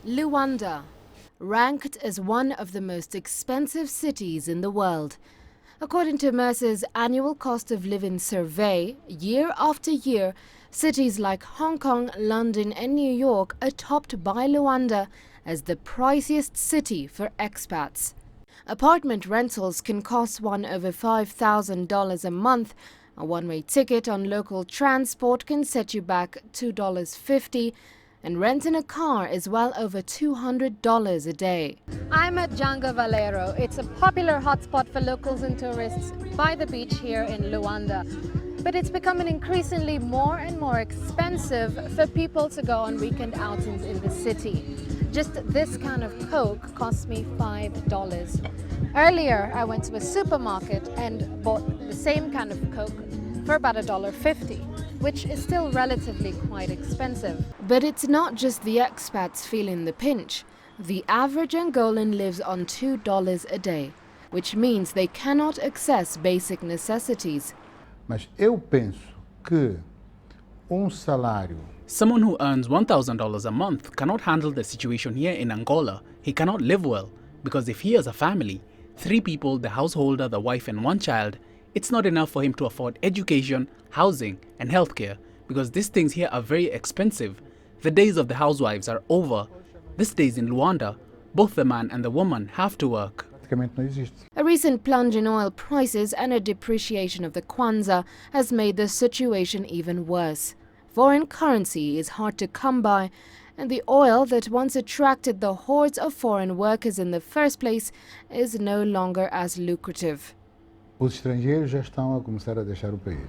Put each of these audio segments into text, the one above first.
Luanda, ranked as one of the most expensive cities in the world. According to Mercer's annual cost of living survey, year after year, cities like Hong Kong, London and New York are topped by Luanda as the priciest city for expats. Apartment rentals can cost one over $5,000 a month. A one-way ticket on local transport can set you back $2.50, and renting a car is well over $200 a day. I'm at Django Valero. It's a popular hotspot for locals and tourists by the beach here in Luanda. But it's becoming increasingly more and more expensive for people to go on weekend outings in the city. Just this can of Coke cost me $5. Earlier, I went to a supermarket and bought the same can of Coke for about $1.50, which is still relatively quite expensive. But it's not just the expats feeling the pinch. The average Angolan lives on $2 a day, which means they cannot access basic necessities. Mas eu penso que salário. Someone who earns $1,000 a month cannot handle the situation here in Angola. He cannot live well, because if he has a family, 3 people, the householder, the wife and 1 child, it's not enough for him to afford education, housing and healthcare, because these things here are very expensive. The days of the housewives are over. These days in Luanda, both the man and the woman have to work. A recent plunge in oil prices and a depreciation of the Kwanza has made the situation even worse. Foreign currency is hard to come by, and the oil that once attracted the hordes of foreign workers in the first place is no longer as lucrative. Os estrangeiros já estão a começar a deixar o país.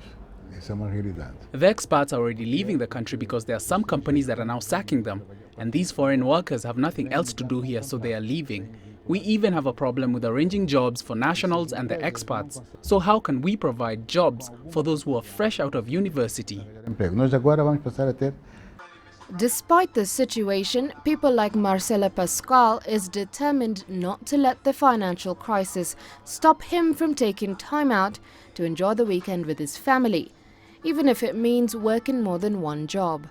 Essa é uma realidade. The expats are already leaving the country because there are some companies that are now sacking them, and these foreign workers have nothing else to do here, so they are leaving. We even have a problem with arranging jobs for nationals and the expats. So how can we provide jobs for those who are fresh out of university? Nós agora vamos passar a ter. Despite the situation, people like Marcelo Pascual is determined not to let the financial crisis stop him from taking time out to enjoy the weekend with his family, even if it means working more than one job.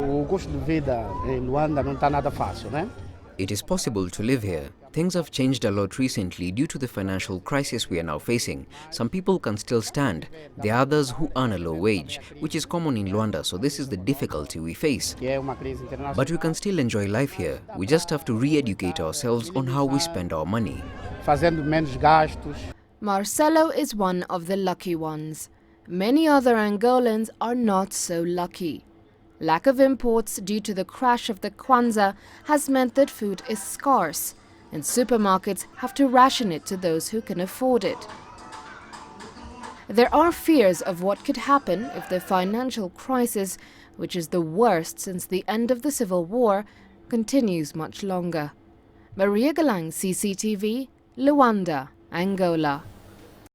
O custo de vida em Luanda não está nada fácil, né? It is possible to live here. Things have changed a lot recently due to the financial crisis we are now facing. Some people can still stand. There are others who earn a low wage, which is common in Luanda, so this is the difficulty we face. But we can still enjoy life here. We just have to re-educate ourselves on how we spend our money. Fazendo menos gastos. Marcelo is one of the lucky ones. Many other Angolans are not so lucky. Lack of imports due to the crash of the Kwanza has meant that food is scarce, and supermarkets have to ration it to those who can afford it. There are fears of what could happen if the financial crisis, which is the worst since the end of the Civil War, continues much longer. Maria Galang, CCTV, Luanda, Angola.